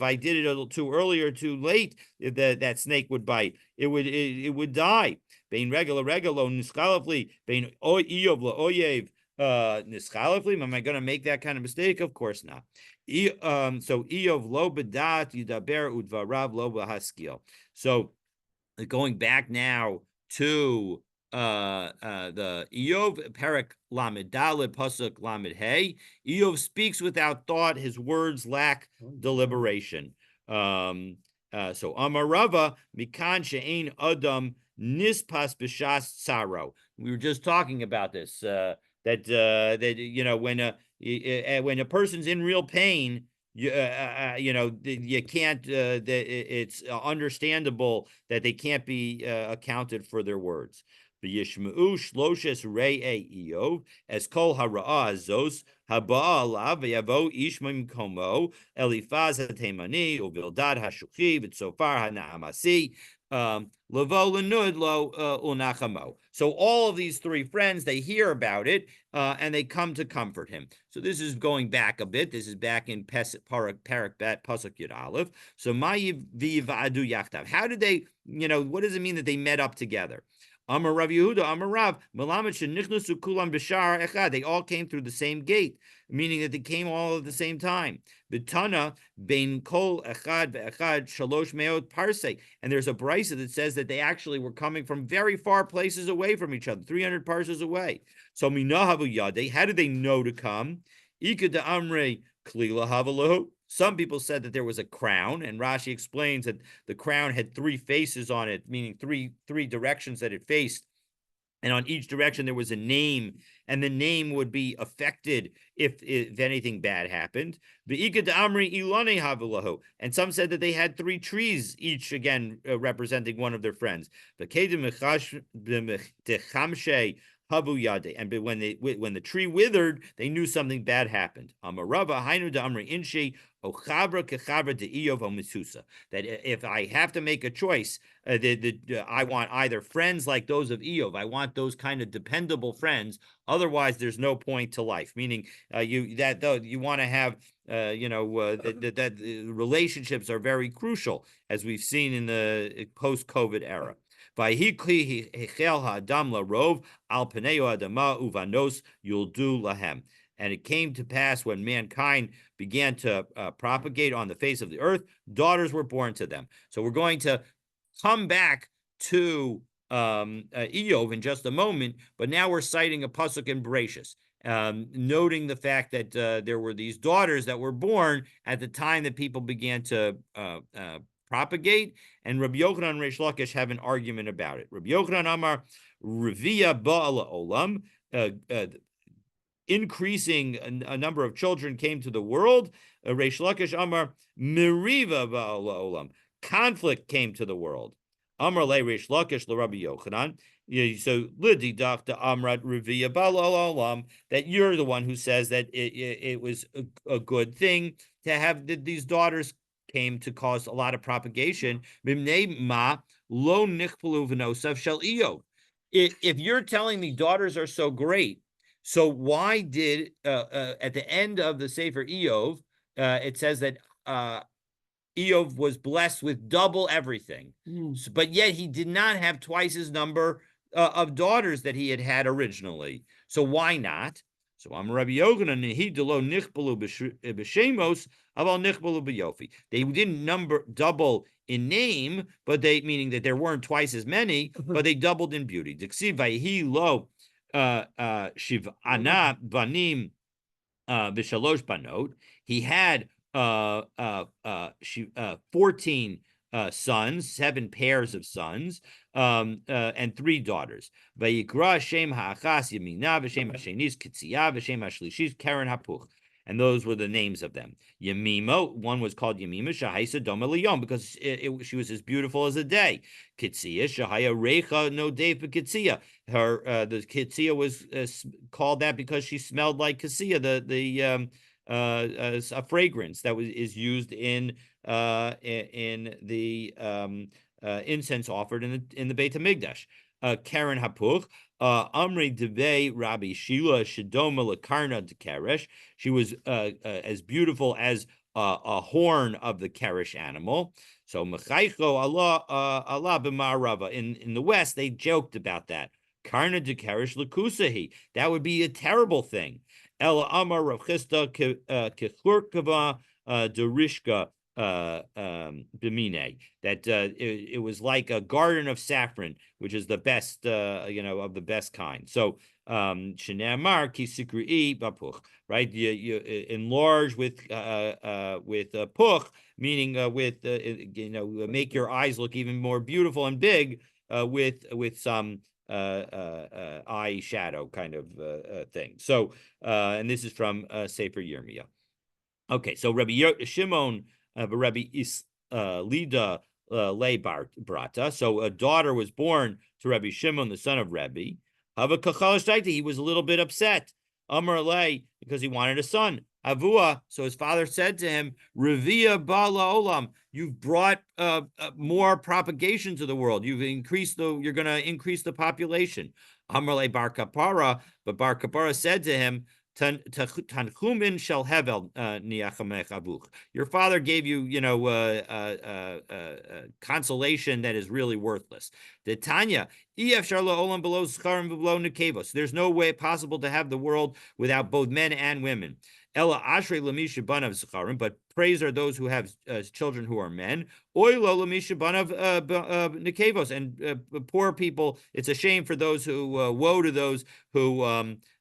I did it a little too early or too late, that snake would bite. It would die. Bein regular regalo niskalafli bein Iyov la oyev nischalafli. Am I going to make that kind of mistake? Of course not. So Iyov lo bedat yidaber udvarav lo bahaskil. So going back now to the Iyov Perek Lamed Daled Pasuk Lamed Hey. Iyov speaks without thought; his words lack deliberation. So Amarava Mikan She'ein Adam Nispas B'Shas Saro. We were just talking about this. That when a person's in real pain, you can't. It's understandable that they can't be accounted for their words. V'yishmeu shloshes re'ei Iyov es kol hara'ah azos haba alav v'yavo ish mimkomo Elifaz haTemani uVildad hashuchi v'tzofar hanahamasi levo lenud lo unachamo. So all of these three friends, they hear about it and they come to comfort him. So this is going back a bit. This is back in Parak Bet Pasuk Yud Aleph. So Mayiv v'yivadu yachtav. How did they? What does it mean that they met up together? Amar Rav Yehuda, Amar Rav, Melamed shenichnasu kulam b'shar echad. They all came through the same gate, meaning that they came all at the same time. B'tana bein kol echad ve'echad shalosh meot parsei. And there's a brisa that says that they actually were coming from very far places away from each other, 300 parses away. So minahavu yadei. How did they know to come? Ika de amrei klila havalahu. Some people said that there was a crown, and Rashi explains that the crown had three faces on it, meaning three directions that it faced. And on each direction there was a name, and the name would be affected if anything bad happened. And some said that they had three trees, each again representing one of their friends. And when the tree withered, they knew something bad happened. That if I have to make a choice, I want either friends like those of Iyov. I want those kind of dependable friends. Otherwise, there's no point to life. Meaning, you want to have that relationships are very crucial, as we've seen in the post-COVID era. And it came to pass when mankind began to propagate on the face of the earth, daughters were born to them. So we're going to come back to Iyov in just a moment, but now we're citing a pasuk in Bereshis, noting the fact that there were these daughters that were born at the time that people began to propagate, and Rabbi Yochanan and Reish Lakish have an argument about it. Rabbi Yochanan Amar Revia Ba'ala Olam, increasing a number of children came to the world. Reish Lakish Amar Meriva Ba'ala Olam, conflict came to the world. Amar Le Reish Lakish LeRabbi Yochanan Yeah, so Lidi Doctor Amrat Revia Balalam, that you're the one who says that it was a good thing to have these daughters came to cause a lot of propagation. Ma lo nichpelu v'nosav shel Iyov. If you're telling me daughters are so great, so why did at the end of the Sefer Iyov it says that Eov was blessed with double everything, but yet he did not have twice his number of daughters that he had had originally. So why not? So I'm Rabbi Yochanan. He delo nichbalu b'shemos aval nichbalu b'yofi. They didn't number double in name, but they meaning that there weren't twice as many, but they doubled in beauty. Diksiv vayhi lo shiv'ana banim v'shalosh banot. He had 14 sons, 7 pairs of sons, and 3 daughters. Vayikra Shem ha'achas Yamina v'Shem ha'shenis Kitzia v'Shem ha'shlishis Karen Hapuch. And those were the names of them. Yemima, one was called Yemima Shahaisa Doma Liyom because she was as beautiful as a day. Kitzia Shahaya Recha No Dave Kitzia. The Kitzia was called that because she smelled like Kitzia, a fragrance that is used in the incense offered in the Beit Hamikdash. Karen Hapuch, Amri Deve Rabbi Shila Shidoma Lakarna de Keresh. She was as beautiful as a horn of the Keresh animal. So Mechaicho Allah b'Ma'arava. In the West, they joked about that. Karna de Keresh Lakusahi. That would be a terrible thing. Ela Amar Rav Chisda Kechurkava Derishka Bimine. That it was like a garden of saffron, which is the best, of the best kind. So Shenamar Kisikri Bapuch, right? You enlarge with puch, meaning make your eyes look even more beautiful and big with some eye shadow kind of thing. So, and this is from Sefer Yirmiyah. Okay, so Rabbi Shimon, Rabbi Lida Le Brata. So a daughter was born to Rabbi Shimon, the son of Rabbi. Hava Kachal he was a little bit upset. Amar Le, because he wanted a son. Avua, so his father said to him, Revia Bala Olam, you've brought more propagation to the world. You're going to increase the population. Amar Le Bar Kapara, but Bar Kapara said to him, Tanchumin shall hevel niachamech avuch. Your father gave you, consolation that is really worthless. The Tanya, there's no way possible to have the world without both men and women. Ella ashrei lamisha banav zcharim, but praise are those who have children who are men. Oilo lamisha banav nekevos, and poor people. It's a shame for those who woe to those who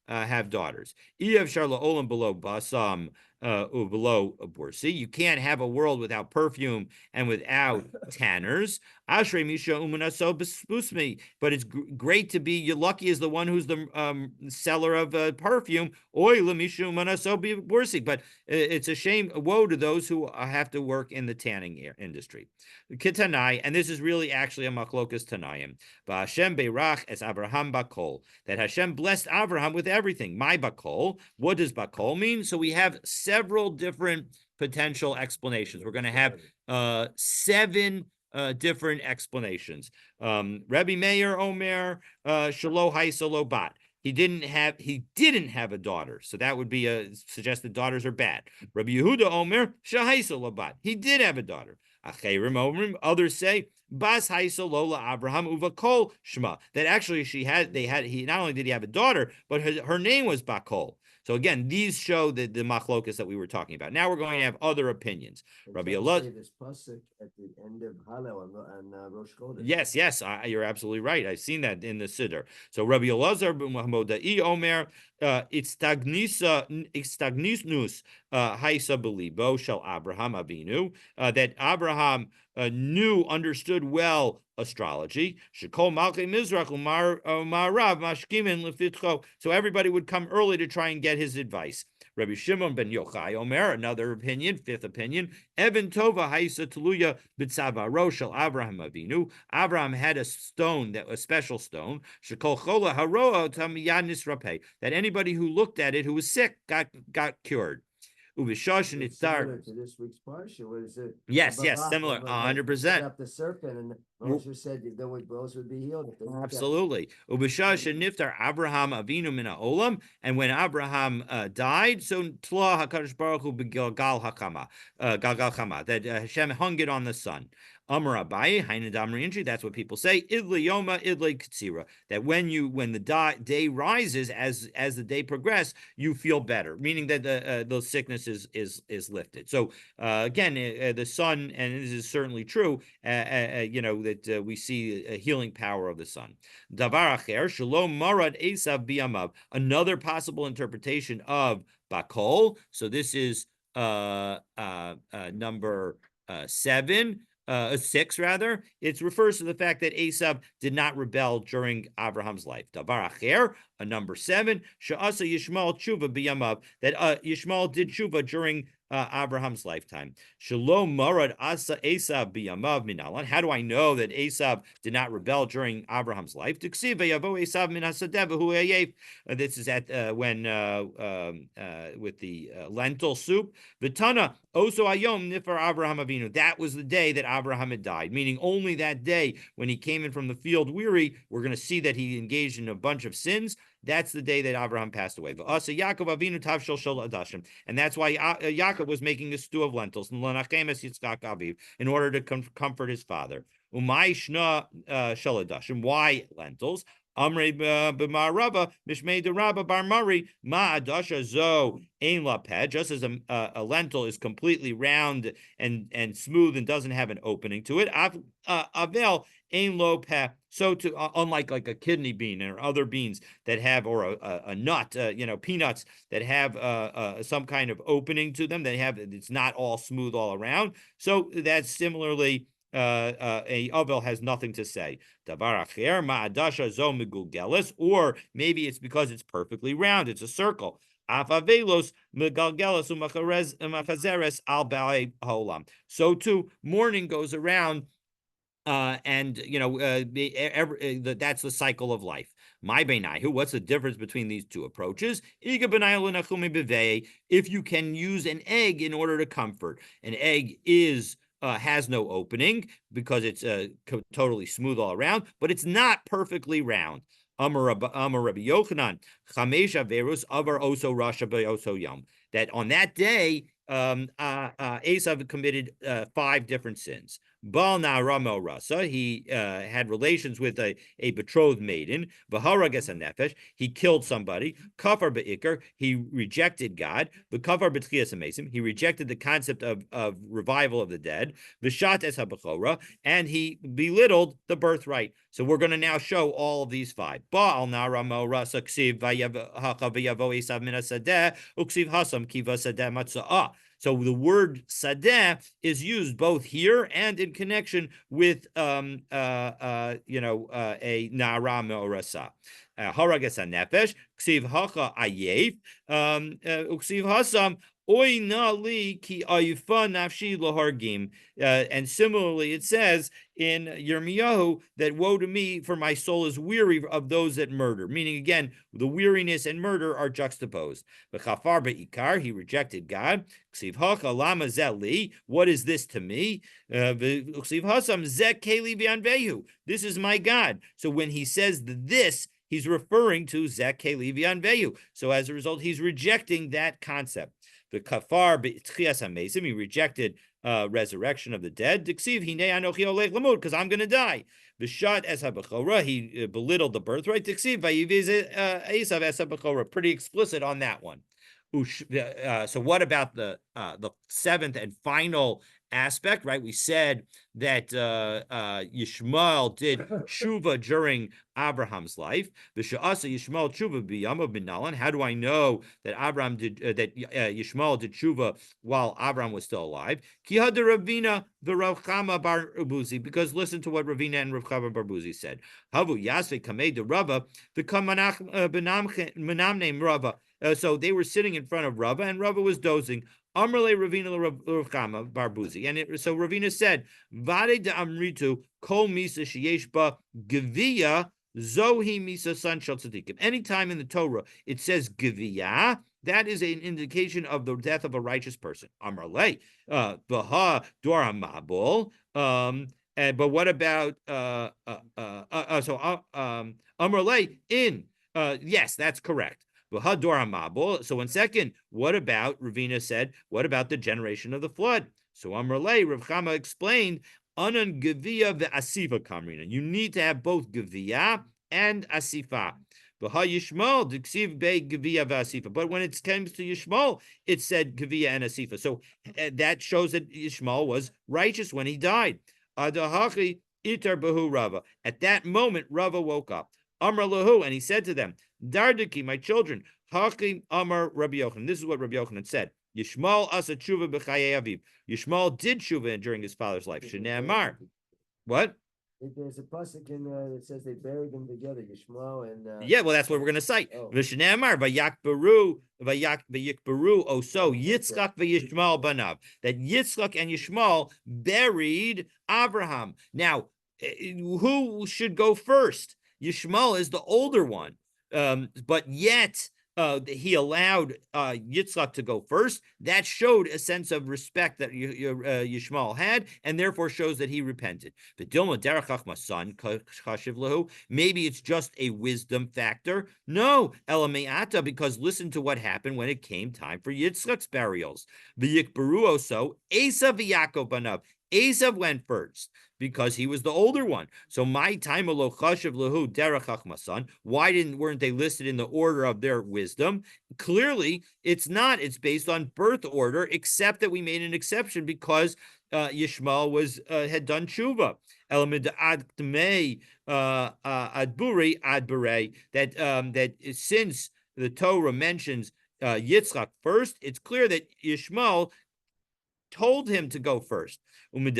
have daughters. Below basam below bursi. You can't have a world without perfume and without tanners. Ashrei misha umanaso busmi. But it's great to be. You're lucky as the one who's the seller of perfume. Oy misha umanaso bursi. But it's a shame. Woe to those who have to work in the tanning industry. Kitanai, and this is really actually a machlokas tanayim. Hashem beirach es Abraham bakol. That Hashem blessed Abraham with everything. My bakol. What does bakol mean? So we have several different potential explanations. We're going to have 7 different explanations. Rabbi Meir Omer Shalo Haisalo Bat. He didn't have a daughter, so that would be suggest that daughters are bad. Rabbi Yehuda Omer Shahaisalo Bat. He did have a daughter. Others say Bas Haisalola Abraham Uvakol Shema. That actually he not only did he have a daughter, but her name was Bakol. So again, these show the machlokas that we were talking about. Now we're going to have other opinions. Rabbi Allah. This pasuk at the end of Hallel and Rosh Chodesh. Yes, you're absolutely right. I've seen that in the Siddur. So Rabbi Elazar Modai Omer, it's stagnisnus haisa belibo shel Abraham Avinu, that Abraham understood well astrology. Shekol Malchei Mizrach Marav Mashkimin Lefitcho. So everybody would come early to try and get his advice. Rabbi Shimon ben Yochai Omer, another opinion, fifth opinion, Evan Tova Haisa Tuluya B'tzavaro Shel Abraham Avinu. Abraham had a stone, that a special stone, Shekol Chola Haroa Tamiyad Nisrape, that anybody who looked at it who was sick got cured. Ubishosh and It's Itzar. similar to this week's parsha. What is it? Yes, similar, He set 100%. up the serpent, and Moshe said that those would be healed. If they Absolutely. Ubishosh and Niftar Abraham Avinu min Olam, and when Abraham died, so Tla Hakadosh Baruch Hu Galgal Hakama, Galgal Chama, that Hashem hung it on the sun. Amar Abaye, Hainu Damri Inchi, that's what people say. Idli Yoma, Idli Katsira. That when the day rises, as the day progresses, you feel better, meaning that the sickness is lifted. So again, the sun, and this is certainly true, that we see a healing power of the sun. Davar acher, shalom marad esav biyamav. Another possible interpretation of bakol. So this is number 6 rather. It refers to the fact that Esav did not rebel during Abraham's life. Davar acher, a number 7, she'asa Yishmael tshuva biyamav, that Yishmael did tshuva during Abraham's lifetime. Shalom marad asa Esav biyamav minalan. How do I know that Esav did not rebel during Abraham's life? This is at when with the lentil soup. Vitana oso ayom nifar Abraham Avinu. That was the day that Abraham had died, meaning only that day when he came in from the field weary. We're going to see that he engaged in a bunch of sins. That's the day that Abraham passed away. And that's why Yaakov was making a stew of lentils in order to comfort his father. Why lentils? Amre b'marava mishmei derabba bar mari ma adasha zo ein laped. Just as a lentil is completely round and smooth and doesn't have an opening to it, avel ein lo peh. So to unlike like a kidney bean or other beans that have, or a nut, peanuts that have some kind of opening to them, it's not all smooth all around. So that's similarly. A ovel has nothing to say. Davar acher ma'adasha zo megugelis, or maybe it's because it's perfectly round. It's a circle. Afavelos megalgelis umachazeres al ba'ei holam. So too, morning goes around. That's the cycle of life. My Beinahu, what's the difference between these two approaches? If you can use an egg in order to comfort, an egg has no opening because it's totally smooth all around, but it's not perfectly round. Amar Rabbi Yochanan, Chamesh Averus Avar Oso Rasha Be'oso Yom. That on that day, Esav committed 5 different sins. Baal Na'aramo Rasa, he had relations with a betrothed maiden. V'harages nefesh, he killed somebody. Kafar be'ikar, he rejected God. V'kafar b'tchias hamesim, he rejected the concept of revival of the dead. V'shat es habachora, and he belittled the birthright. So we're going to now show all of these 5. Baal Na'aramo Rasa ksiv v'yavo Esav min hasadeh uksiv hasam kiva sadeh matzah. So the word sadeh is used both here and in connection with a na'ara me'orasa. Haragas hanefesh, ksiv hacha ayef, uksiv hasam oy na li ki ayufa nafshi lahargim. And similarly, it says in Yirmiyahu that woe to me, for my soul is weary of those that murder. Meaning, again, the weariness and murder are juxtaposed. V'chafar be'ikar, he rejected God. Ksiv hacha lama zeli, what is this to me? Ksiv hasam zek keli v'anvehu, this is my God. So when he says this, he's referring to zek keli v'anvehu. So as a result, he's rejecting that concept. The kafar be'tchias hamesim, he rejected resurrection of the dead. Because I'm going to die. V'shat es habachora, he belittled the birthright. Esav es habachora, pretty explicit on that one. So what about the 7th and final aspect, right? We said that Yishmael did tshuva during Abraham's life. V'sha'asa Yishmael tshuva b'yamav b'nalan. How do I know that Abraham did Yishmael did tshuva while Abraham was still alive? Ki hada Ravina v'Rav Chama bar Ubuzi. Because listen to what Ravina and Rav Chama bar Ubuzi said. Havu yasve kamei de Rava v'kam menamne Rava. So they were sitting in front of Rava, and Rava was dozing. Amrle Ravina Rav Chama Barbuzi. And so Ravina said, Vade de Amritu, Kol Misa Sheyesh Ba Gevia, Zohi Misa San Shel Tzadikim. Anytime in the Torah it says Gevia, that is an indication of the death of a righteous person. Amrle, Baha Dora Mabul. But what about Amrle in? Yes, that's correct. So in second, what about, Ravina said, what about the generation of the flood? So Amrle, Rav Chama explained, Anan Gevia ve'asifa kamrina. You need to have both Gevia and Asifa. But when it comes to Yishmael, it said Gevia and Asifa. So that shows that Yishmael was righteous when he died. Adahachi itar behu Rava. At that moment, Rava woke up. Amar lahu, and he said to them, Dardaki, my children, Hakim Amar Rabbi Yochanan. This is what Rabbi Yochanan said. Yishmael asa tshuva b'chayei aviv. Yishmael did tshuva during his father's life. Shneamar. What? There's a pasuk in that says they buried them together, Yishmael and. Yeah, well, that's what we're going to cite. V'shneamar v'yakberu oso Yitzchak v'Yishmael banav. That Yitzchak and Yishmael buried Abraham. Now, who should go first? Yishmael is the older one, but yet he allowed Yitzchak to go first. That showed a sense of respect that Yishmael had, and therefore shows that he repented. Maybe it's just a wisdom factor. No, Elameata, because listen to what happened when it came time for Yitzchak's burials. So Esav v'Yaakov banav. Esav went first because he was the older one. So my time alo chashav lahu derech chachmasan. Why weren't they listed in the order of their wisdom? Clearly, it's not. It's based on birth order, except that we made an exception because Yishmael had done tshuva. That since the Torah mentions Yitzchak first, it's clear that Yishmael told him to go first. And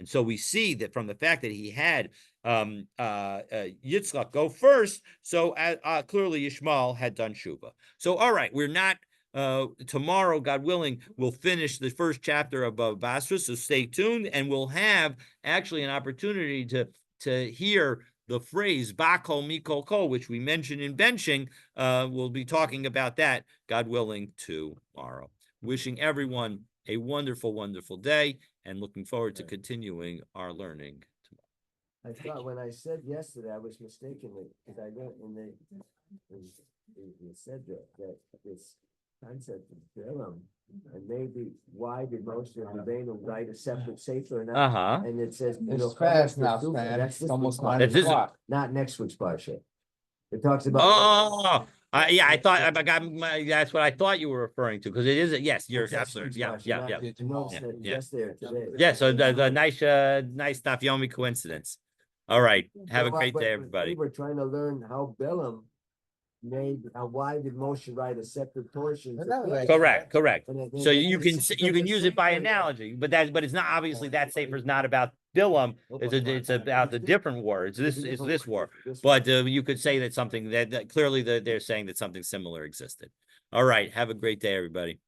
so we see that from the fact that he had Yitzchak go first, so clearly Yishmael had done Shuva. So, all right, we're not, tomorrow, God willing, we'll finish the first chapter of Batra, so stay tuned, and we'll have actually an opportunity to hear the phrase "bakol mikol kol," which we mentioned in benching. We'll be talking about that, God willing, tomorrow. Wishing everyone a wonderful, wonderful day, and looking forward to continuing our learning tomorrow. I thought when I said yesterday, I was mistaken because I read in it said that this concept of Bilam, and maybe why did Moshe Rabbeinu write a separate sefer? And it says, It's fast now, Stan. That's It's almost week's 9 parsha, o'clock. not next week's parsha. It talks about. Yeah, I thought that's what I thought you were referring to, because it is. Yes, you're absolutely. Yeah. Yeah. So the nice Dafyomi coincidence. All right. Have a great day, everybody. We were trying to learn how Bilam made. Why did Moshe write a separate portion? Correct. So you can use it by analogy, but it's not, obviously that sefer is not about Bilam. It's about the different war. It's this war. But you could say that something that clearly they're saying that something similar existed. All right. Have a great day, everybody.